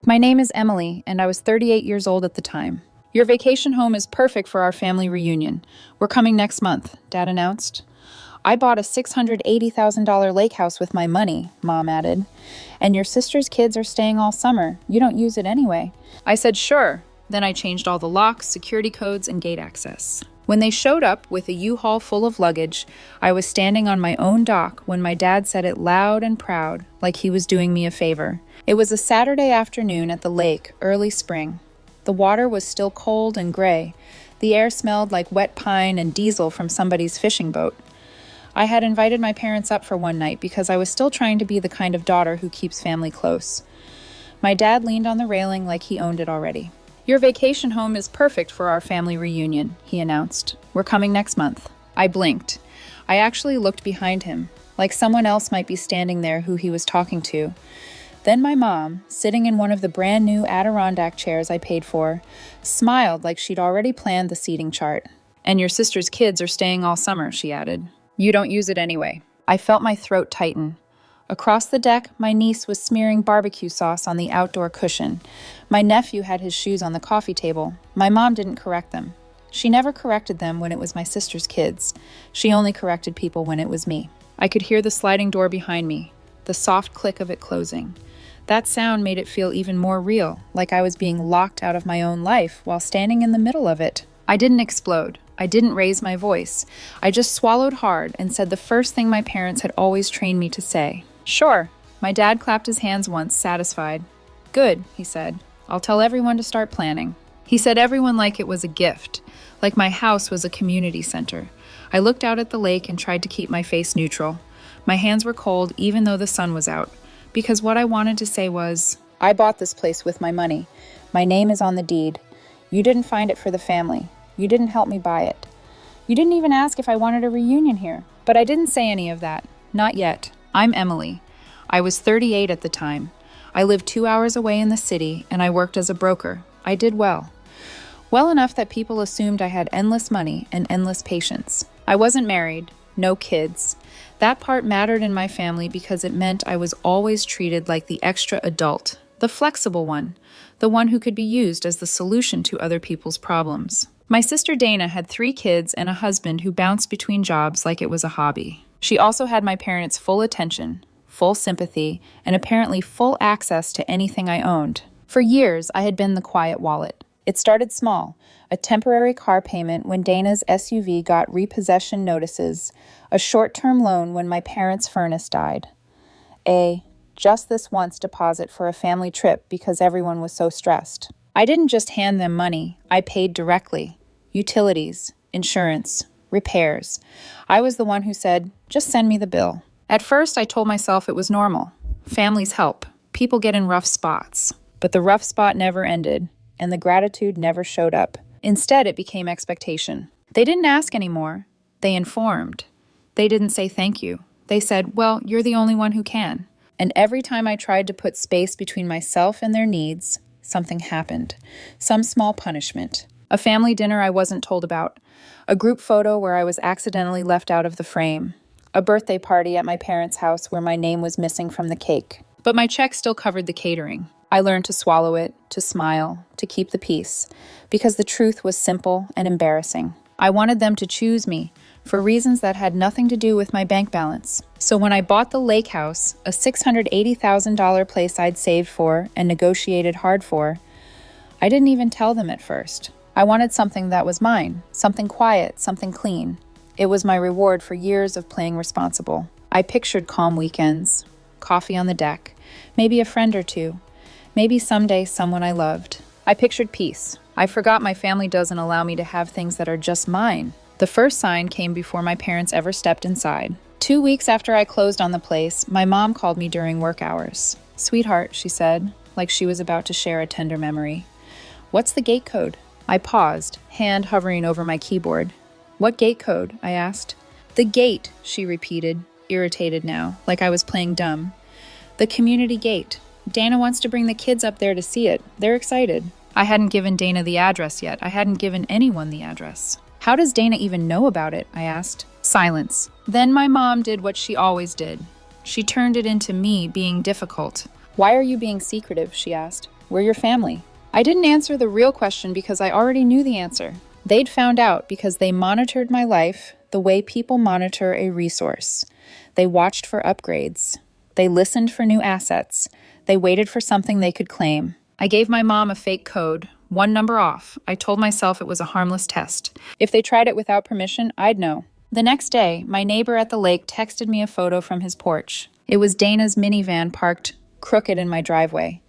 My name is Emily, and I was 38 years old at the time. Your vacation home is perfect for our family reunion. We're coming next month, Dad announced. I bought a $680,000 lake house with my money, Mom added. And your sister's kids are staying all summer. You don't use it anyway. I said, sure. Then I changed all the locks, security codes, and gate access. When they showed up with a U-Haul full of luggage, I was standing on my own dock when my dad said it loud and proud, like he was doing me a favor. It was a Saturday afternoon at the lake, early spring. The water was still cold and gray. The air smelled like wet pine and diesel from somebody's fishing boat. I had invited my parents up for one night because I was still trying to be the kind of daughter who keeps family close. My dad leaned on the railing like he owned it already. Your vacation home is perfect for our family reunion, he announced. We're coming next month. I blinked. I actually looked behind him, like someone else might be standing there who he was talking to. Then my mom, sitting in one of the brand new Adirondack chairs I paid for, smiled like she'd already planned the seating chart. And your sister's kids are staying all summer, she added. You don't use it anyway. I felt my throat tighten. Across the deck, my niece was smearing barbecue sauce on the outdoor cushion. My nephew had his shoes on the coffee table. My mom didn't correct them. She never corrected them when it was my sister's kids. She only corrected people when it was me. I could hear the sliding door behind me, the soft click of it closing. That sound made it feel even more real, like I was being locked out of my own life while standing in the middle of it. I didn't explode. I didn't raise my voice. I just swallowed hard and said the first thing my parents had always trained me to say. Sure. My dad clapped his hands once, satisfied. Good, he said. I'll tell everyone to start planning. He said everyone like it was a gift, like my house was a community center. I looked out at the lake and tried to keep my face neutral. My hands were cold even though the sun was out, because what I wanted to say was, I bought this place with my money. My name is on the deed. You didn't find it for the family. You didn't help me buy it. You didn't even ask if I wanted a reunion here. But I didn't say any of that. Not yet. I'm Emily. I was 38 at the time. I lived 2 hours away in the city, and I worked as a broker. I did well. Well enough that people assumed I had endless money and endless patience. I wasn't married, no kids. That part mattered in my family because it meant I was always treated like the extra adult, the flexible one, the one who could be used as the solution to other people's problems. My sister Dana had 3 kids and a husband who bounced between jobs like it was a hobby. She also had my parents' full attention, full sympathy, and apparently full access to anything I owned. For years, I had been the quiet wallet. It started small, a temporary car payment when Dana's SUV got repossession notices, a short-term loan when my parents' furnace died, a just this once deposit for a family trip because everyone was so stressed. I didn't just hand them money, I paid directly. Utilities, insurance, repairs. I was the one who said, just send me the bill. At first, I told myself it was normal. Families help. People get in rough spots. But the rough spot never ended, and the gratitude never showed up. Instead, it became expectation. They didn't ask anymore. They informed. They didn't say thank you. They said, well, you're the only one who can. And every time I tried to put space between myself and their needs, something happened. Some small punishment. A family dinner I wasn't told about. A group photo where I was accidentally left out of the frame. A birthday party at my parents' house where my name was missing from the cake. But my check still covered the catering. I learned to swallow it, to smile, to keep the peace, because the truth was simple and embarrassing. I wanted them to choose me for reasons that had nothing to do with my bank balance. So when I bought the lake house, a $680,000 place I'd saved for and negotiated hard for, I didn't even tell them at first. I wanted something that was mine, something quiet, something clean. It was my reward for years of playing responsible. I pictured calm weekends, coffee on the deck, maybe a friend or two, maybe someday someone I loved. I pictured peace. I forgot my family doesn't allow me to have things that are just mine. The first sign came before my parents ever stepped inside. 2 weeks after I closed on the place, my mom called me during work hours. Sweetheart, she said, like she was about to share a tender memory. What's the gate code? I paused, hand hovering over my keyboard. What gate code? I asked. The gate, she repeated, irritated now, like I was playing dumb. The community gate. Dana wants to bring the kids up there to see it. They're excited. I hadn't given Dana the address yet. I hadn't given anyone the address. How does Dana even know about it? I asked. Silence. Then my mom did what she always did. She turned it into me being difficult. Why are you being secretive? She asked. We're your family. I didn't answer the real question because I already knew the answer. They'd found out because they monitored my life the way people monitor a resource. They watched for upgrades. They listened for new assets. They waited for something they could claim. I gave my mom a fake code, one number off. I told myself it was a harmless test. If they tried it without permission, I'd know. The next day, my neighbor at the lake texted me a photo from his porch. It was Dana's minivan parked crooked in my driveway.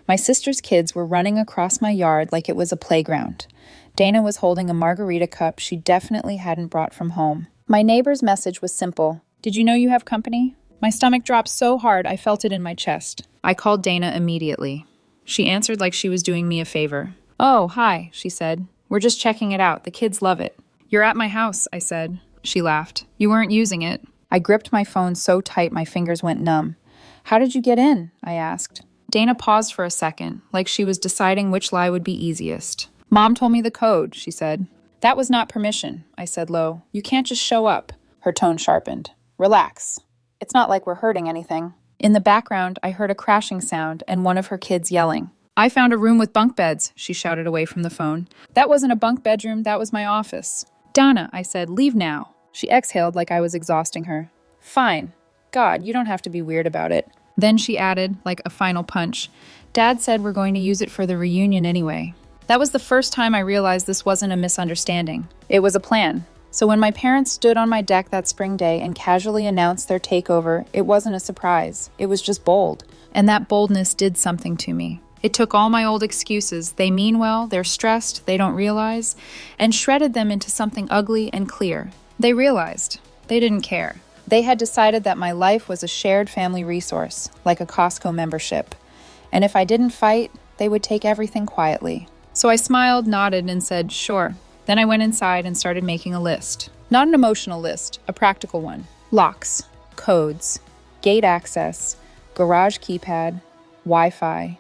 My sister's kids were running across my yard like it was a playground. Dana was holding a margarita cup she definitely hadn't brought from home. My neighbor's message was simple. Did you know you have company? My stomach dropped so hard I felt it in my chest. I called Dana immediately. She answered like she was doing me a favor. Oh, hi, she said. We're just checking it out. The kids love it. You're at my house, I said. She laughed. You weren't using it. I gripped my phone so tight my fingers went numb. How did you get in? I asked. Dana paused for a second, like she was deciding which lie would be easiest. Mom told me the code, she said. That was not permission, I said low. You can't just show up. Her tone sharpened. Relax. It's not like we're hurting anything. In the background, I heard a crashing sound and one of her kids yelling. I found a room with bunk beds, she shouted away from the phone. That wasn't a bunk bedroom, that was my office. Donna, I said, leave now. She exhaled like I was exhausting her. Fine. God, you don't have to be weird about it. Then she added, like a final punch, Dad said we're going to use it for the reunion anyway. That was the first time I realized this wasn't a misunderstanding. It was a plan. So when my parents stood on my deck that spring day and casually announced their takeover, it wasn't a surprise. It was just bold. And that boldness did something to me. It took all my old excuses, they mean well, they're stressed, they don't realize, and shredded them into something ugly and clear. They realized. They didn't care. They had decided that my life was a shared family resource, like a Costco membership. And if I didn't fight, they would take everything quietly. So I smiled, nodded, and said, sure. Then I went inside and started making a list. Not an emotional list, a practical one. Locks, codes, gate access, garage keypad, Wi-Fi,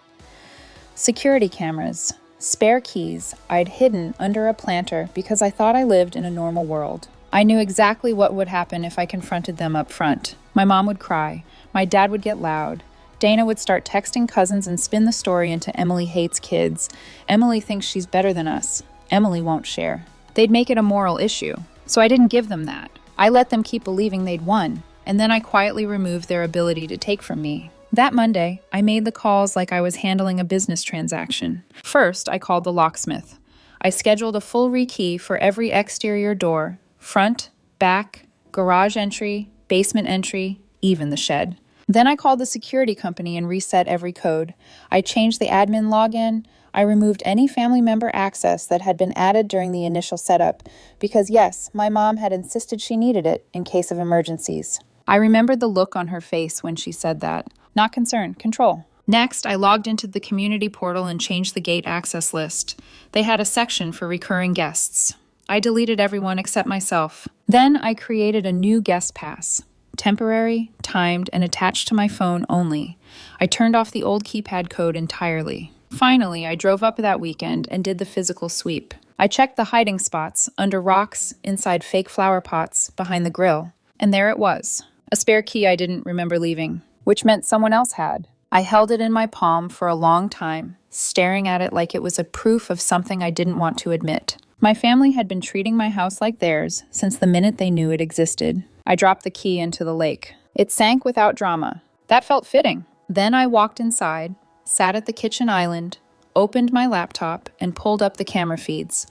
security cameras, spare keys I'd hidden under a planter because I thought I lived in a normal world. I knew exactly what would happen if I confronted them up front. My mom would cry. My dad would get loud. Dana would start texting cousins and spin the story into Emily hates kids. Emily thinks she's better than us. Emily won't share. They'd make it a moral issue. So I didn't give them that. I let them keep believing they'd won. And then I quietly removed their ability to take from me. That Monday, I made the calls like I was handling a business transaction. First, I called the locksmith. I scheduled a full rekey for every exterior door, front, back, garage entry, basement entry, even the shed. Then I called the security company and reset every code. I changed the admin login. I removed any family member access that had been added during the initial setup because, yes, my mom had insisted she needed it in case of emergencies. I remembered the look on her face when she said that. Not concern, control. Next, I logged into the community portal and changed the gate access list. They had a section for recurring guests. I deleted everyone except myself. Then I created a new guest pass. Temporary, timed, and attached to my phone only. I turned off the old keypad code entirely. Finally, I drove up that weekend and did the physical sweep. I checked the hiding spots, under rocks, inside fake flower pots, behind the grill. And there it was. A spare key I didn't remember leaving, which meant someone else had. I held it in my palm for a long time, staring at it like it was a proof of something I didn't want to admit. My family had been treating my house like theirs since the minute they knew it existed. I dropped the key into the lake. It sank without drama. That felt fitting. Then I walked inside, sat at the kitchen island, opened my laptop, and pulled up the camera feeds.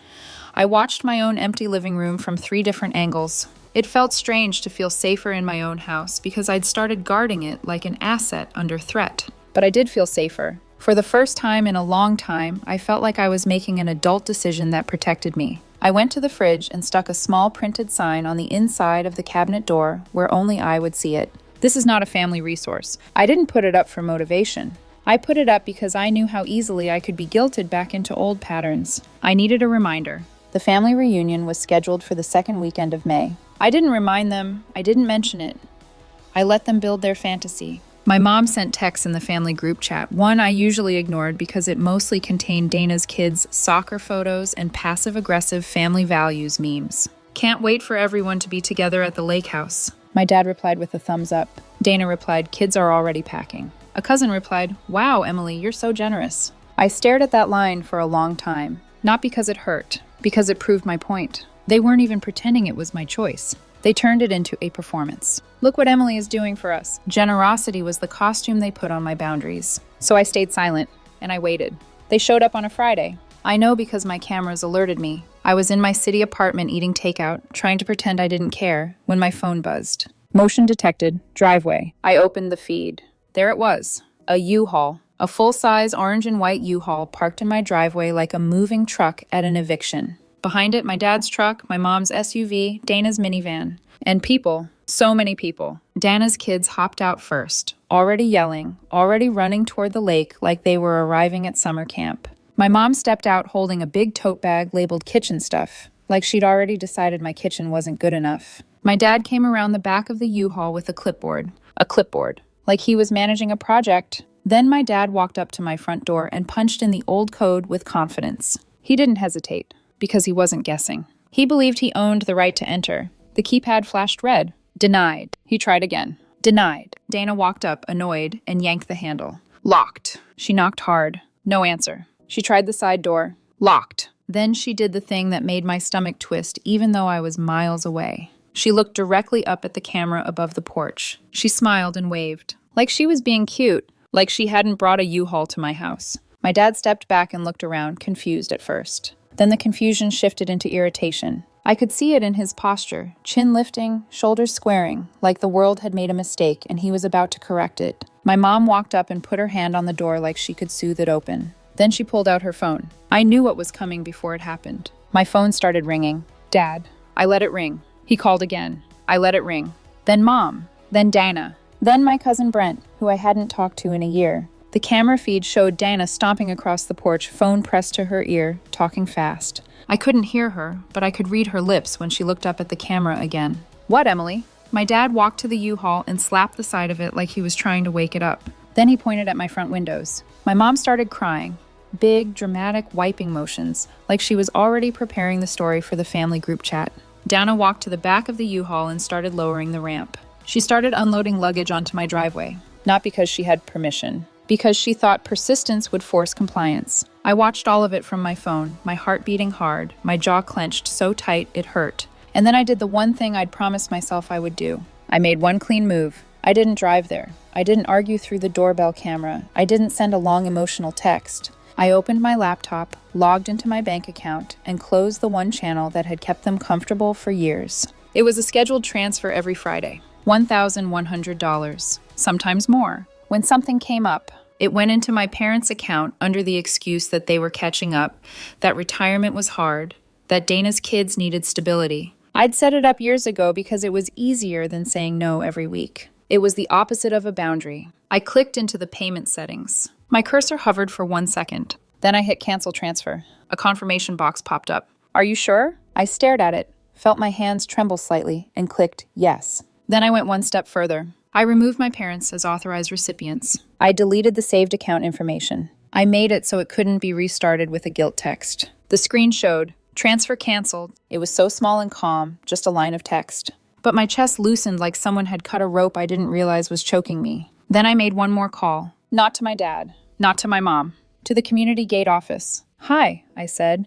I watched my own empty living room from 3 different angles. It felt strange to feel safer in my own house because I'd started guarding it like an asset under threat. But I did feel safer. For the first time in a long time, I felt like I was making an adult decision that protected me. I went to the fridge and stuck a small printed sign on the inside of the cabinet door where only I would see it. This is not a family resource. I didn't put it up for motivation. I put it up because I knew how easily I could be guilted back into old patterns. I needed a reminder. The family reunion was scheduled for the second weekend of May. I didn't remind them. I didn't mention it. I let them build their fantasy. My mom sent texts in the family group chat. One I usually ignored because it mostly contained Dana's kids' soccer photos and passive-aggressive family values memes. Can't wait for everyone to be together at the lake house. My dad replied with a thumbs up. Dana replied, kids are already packing. A cousin replied, wow, Emily, you're so generous. I stared at that line for a long time, not because it hurt, because it proved my point. They weren't even pretending it was my choice. They turned it into a performance. Look what Emily is doing for us. Generosity was the costume they put on my boundaries. So I stayed silent, and I waited. They showed up on a Friday. I know because my cameras alerted me. I was in my city apartment eating takeout, trying to pretend I didn't care, when my phone buzzed. Motion detected, driveway. I opened the feed. There it was, a U-Haul. A full-size orange and white U-Haul parked in my driveway like a moving truck at an eviction. Behind it, my dad's truck, my mom's SUV, Dana's minivan. And people, so many people. Dana's kids hopped out first, already yelling, already running toward the lake like they were arriving at summer camp. My mom stepped out holding a big tote bag labeled kitchen stuff, like she'd already decided my kitchen wasn't good enough. My dad came around the back of the U-Haul with a clipboard, like he was managing a project. Then my dad walked up to my front door and punched in the old code with confidence. He didn't hesitate, because he wasn't guessing. He believed he owned the right to enter. The keypad flashed red. Denied. He tried again. Denied. Dana walked up, annoyed, and yanked the handle. Locked. She knocked hard. No answer. She tried the side door. Locked. Then she did the thing that made my stomach twist even though I was miles away. She looked directly up at the camera above the porch. She smiled and waved. Like she was being cute. Like she hadn't brought a U-Haul to my house. My dad stepped back and looked around, confused at first. Then the confusion shifted into irritation. I could see it in his posture, chin lifting, shoulders squaring, like the world had made a mistake and he was about to correct it. My mom walked up and put her hand on the door like she could soothe it open. Then she pulled out her phone. I knew what was coming before it happened. My phone started ringing. Dad. I let it ring. He called again. I let it ring. Then Mom. Then Dana. Then my cousin Brent, who I hadn't talked to in a year. The camera feed showed Dana stomping across the porch, phone pressed to her ear, talking fast. I couldn't hear her, but I could read her lips when she looked up at the camera again. What, Emily? My dad walked to the U-Haul and slapped the side of it like he was trying to wake it up. Then he pointed at my front windows. My mom started crying. Big, dramatic wiping motions, like she was already preparing the story for the family group chat. Dana walked to the back of the U-Haul and started lowering the ramp. She started unloading luggage onto my driveway, not because she had permission, because she thought persistence would force compliance. I watched all of it from my phone, my heart beating hard, my jaw clenched so tight it hurt. And then I did the one thing I'd promised myself I would do. I made one clean move. I didn't drive there. I didn't argue through the doorbell camera. I didn't send a long emotional text. I opened my laptop, logged into my bank account, and closed the one channel that had kept them comfortable for years. It was a scheduled transfer every Friday. $1,100, sometimes more. When something came up, it went into my parents' account under the excuse that they were catching up, that retirement was hard, that Dana's kids needed stability. I'd set it up years ago because it was easier than saying no every week. It was the opposite of a boundary. I clicked into the payment settings. My cursor hovered for 1 second. Then I hit cancel transfer. A confirmation box popped up. Are you sure? I stared at it, felt my hands tremble slightly, and clicked yes. Then I went one step further. I removed my parents as authorized recipients. I deleted the saved account information. I made it so it couldn't be restarted with a guilt text. The screen showed, transfer canceled. It was so small and calm, just a line of text. But my chest loosened like someone had cut a rope I didn't realize was choking me. Then I made one more call. Not to my dad. Not to my mom. To the community gate office. Hi, I said.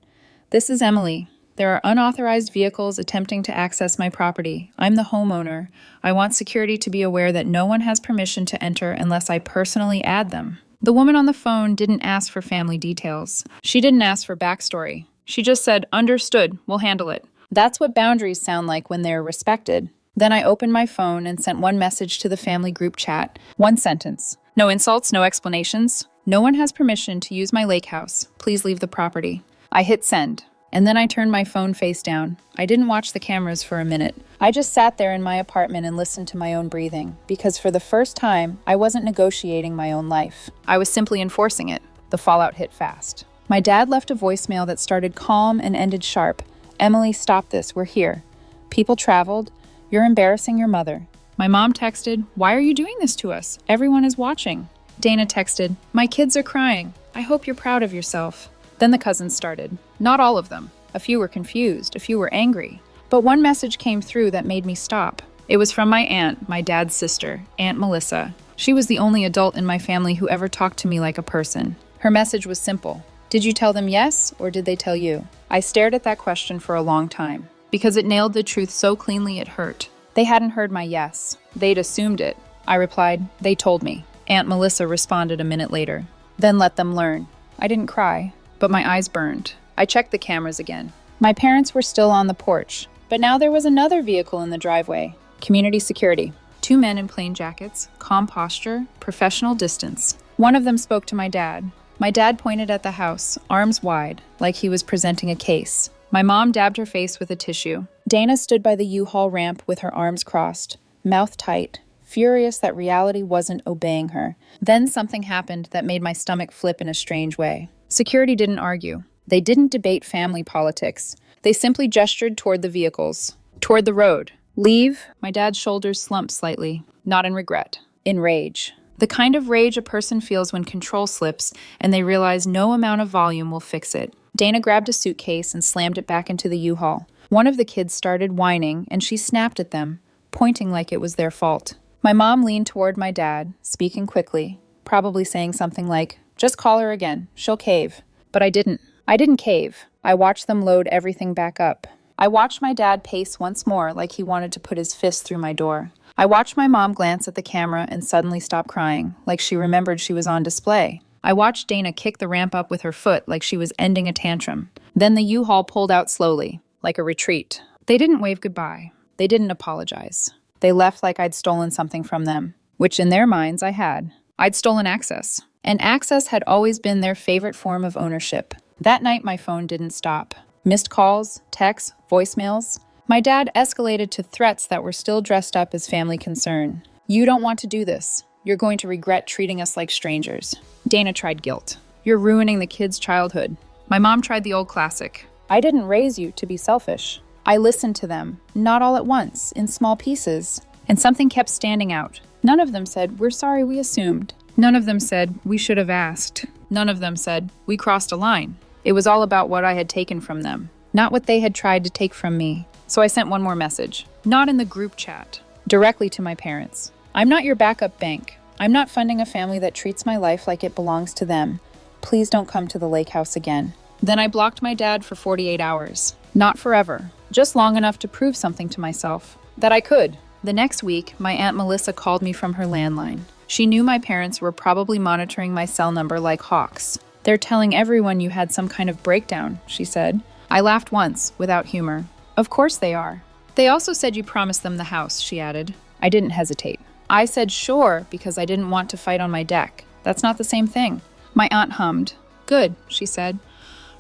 This is Emily. There are unauthorized vehicles attempting to access my property. I'm the homeowner. I want security to be aware that no one has permission to enter unless I personally add them. The woman on the phone didn't ask for family details. She didn't ask for backstory. She just said, understood, we'll handle it. That's what boundaries sound like when they're respected. Then I opened my phone and sent one message to the family group chat. One sentence. No insults, no explanations. No one has permission to use my lake house. Please leave the property. I hit send. And then I turned my phone face down. I didn't watch the cameras for a minute. I just sat there in my apartment and listened to my own breathing, because for the first time, I wasn't negotiating my own life. I was simply enforcing it. The fallout hit fast. My dad left a voicemail that started calm and ended sharp. Emily, stop this. We're here. People traveled. You're embarrassing your mother. My mom texted, why are you doing this to us? Everyone is watching. Dana texted, my kids are crying. I hope you're proud of yourself. Then the cousins started. Not all of them. A few were confused, a few were angry. But one message came through that made me stop. It was from my aunt, my dad's sister, Aunt Melissa. She was the only adult in my family who ever talked to me like a person. Her Her message was simple. Did you tell them yes, or did they tell you? I stared at that question for a long time, because it nailed the truth so cleanly it hurt. They hadn't heard my yes. They'd assumed it. I replied, they told me. Aunt Melissa responded a minute later. Then let them learn. I didn't cry, but my eyes burned. I checked the cameras again. My parents were still on the porch, but now there was another vehicle in the driveway. Community security. 2 men in plain jackets, calm posture, professional distance. One of them spoke to my dad. My dad pointed at the house, arms wide, like he was presenting a case. My mom dabbed her face with a tissue. Dana stood by the U-Haul ramp with her arms crossed, mouth tight, furious that reality wasn't obeying her. Then something happened that made my stomach flip in a strange way. Security didn't argue. They didn't debate family politics. They simply gestured toward the vehicles, toward the road. Leave? My dad's shoulders slumped slightly, not in regret, in rage. The kind of rage a person feels when control slips and they realize no amount of volume will fix it. Dana grabbed a suitcase and slammed it back into the U-Haul. One of the kids started whining, and she snapped at them, pointing like it was their fault. My mom leaned toward my dad, speaking quickly, probably saying something like, just call her again, she'll cave. But I didn't. I didn't cave. I watched them load everything back up. I watched my dad pace once more like he wanted to put his fist through my door. I watched my mom glance at the camera and suddenly stop crying, like she remembered she was on display. I watched Dana kick the ramp up with her foot like she was ending a tantrum. Then the U-Haul pulled out slowly, like a retreat. They didn't wave goodbye. They didn't apologize. They left like I'd stolen something from them, which in their minds I had. I'd stolen access. And access had always been their favorite form of ownership. That night my phone didn't stop. Missed calls, texts, voicemails. My dad escalated to threats that were still dressed up as family concern. You don't want to do this. You're going to regret treating us like strangers. Dana tried guilt. You're ruining the kid's childhood. My mom tried the old classic. I didn't raise you to be selfish. I listened to them, not all at once, in small pieces. And something kept standing out. None of them said, we're sorry we assumed. None of them said, we should have asked. None of them said, we crossed a line. It was all about what I had taken from them, not what they had tried to take from me. So I sent one more message, not in the group chat, directly to my parents. I'm not your backup bank. I'm not funding a family that treats my life like it belongs to them. Please don't come to the lake house again. Then I blocked my dad for 48 hours. Not forever, just long enough to prove something to myself, that I could. The next week, my Aunt Melissa called me from her landline. She knew my parents were probably monitoring my cell number like hawks. They're telling everyone you had some kind of breakdown, she said. I laughed once, without humor. Of course they are. They also said you promised them the house, she added. I didn't hesitate. I said sure because I didn't want to fight on my deck. That's not the same thing. My aunt hummed. Good, she said.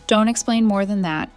Don't explain more than that.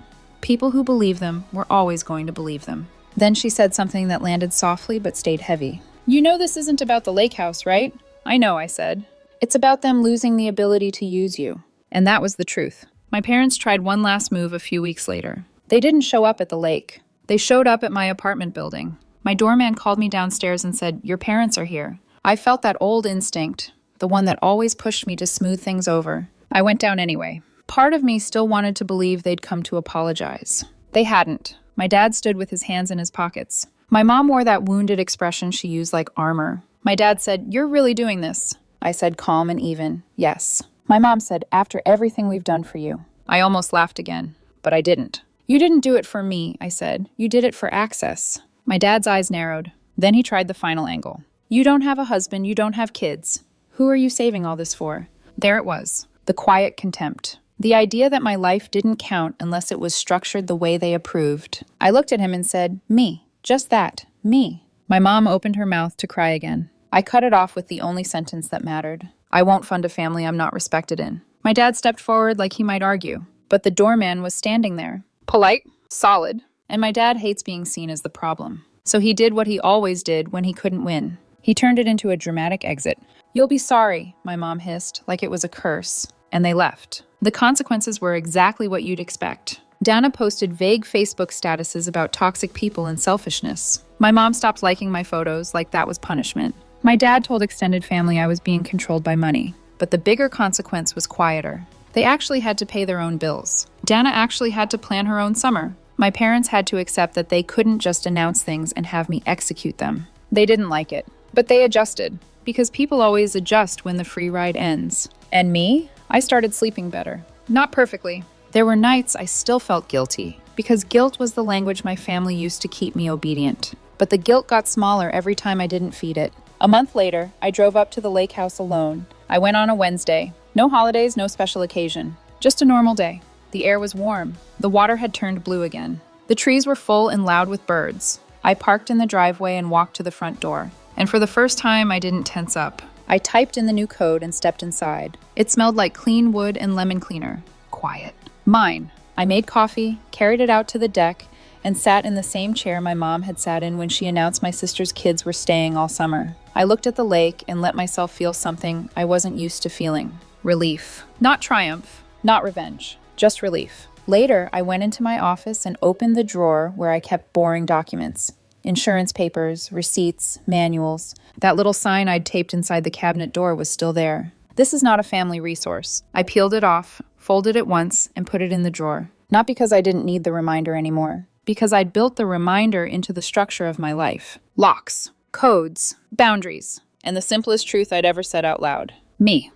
People who believe them were always going to believe them. Then she said something that landed softly but stayed heavy. You know this isn't about the lake house, right? I know, I said. It's about them losing the ability to use you. And that was the truth. My parents tried one last move a few weeks later. They didn't show up at the lake. They showed up at my apartment building. My doorman called me downstairs and said, your parents are here. I felt that old instinct, the one that always pushed me to smooth things over. I went down anyway. Part of me still wanted to believe they'd come to apologize. They hadn't. My dad stood with his hands in his pockets. My mom wore that wounded expression she used like armor. My dad said, you're really doing this. I said calm and even, yes. My mom said, after everything we've done for you. I almost laughed again, but I didn't. You didn't do it for me, I said. You did it for access. My dad's eyes narrowed. Then he tried the final angle. You don't have a husband, you don't have kids. Who are you saving all this for? There it was. The quiet contempt. The idea that my life didn't count unless it was structured the way they approved. I looked at him and said, me. Just that. Me. My mom opened her mouth to cry again. I cut it off with the only sentence that mattered. I won't fund a family I'm not respected in. My dad stepped forward like he might argue, but the doorman was standing there. Polite, solid, and my dad hates being seen as the problem. So he did what he always did when he couldn't win. He turned it into a dramatic exit. You'll be sorry, my mom hissed, like it was a curse, and they left. The consequences were exactly what you'd expect. Dana posted vague Facebook statuses about toxic people and selfishness. My mom stopped liking my photos like that was punishment. My dad told extended family I was being controlled by money, but the bigger consequence was quieter. They actually had to pay their own bills. Dana actually had to plan her own summer. My parents had to accept that they couldn't just announce things and have me execute them. They didn't like it, but they adjusted, because people always adjust when the free ride ends. And me? I started sleeping better. Not perfectly. There were nights I still felt guilty, because guilt was the language my family used to keep me obedient. But the guilt got smaller every time I didn't feed it. A month later, I drove up to the lake house alone. I went on a Wednesday. No holidays, no special occasion. Just a normal day. The air was warm. The water had turned blue again. The trees were full and loud with birds. I parked in the driveway and walked to the front door. And for the first time, I didn't tense up. I typed in the new code and stepped inside. It smelled like clean wood and lemon cleaner. Quiet. Mine. I made coffee, carried it out to the deck, and sat in the same chair my mom had sat in when she announced my sister's kids were staying all summer. I looked at the lake and let myself feel something I wasn't used to feeling. Relief. Not triumph. Not revenge. Just relief. Later, I went into my office and opened the drawer where I kept boring documents. Insurance papers, receipts, manuals. That little sign I'd taped inside the cabinet door was still there. This is not a family resource. I peeled it off, folded it once, and put it in the drawer. Not because I didn't need the reminder anymore. Because I'd built the reminder into the structure of my life. Locks, codes, boundaries, and the simplest truth I'd ever said out loud. Me.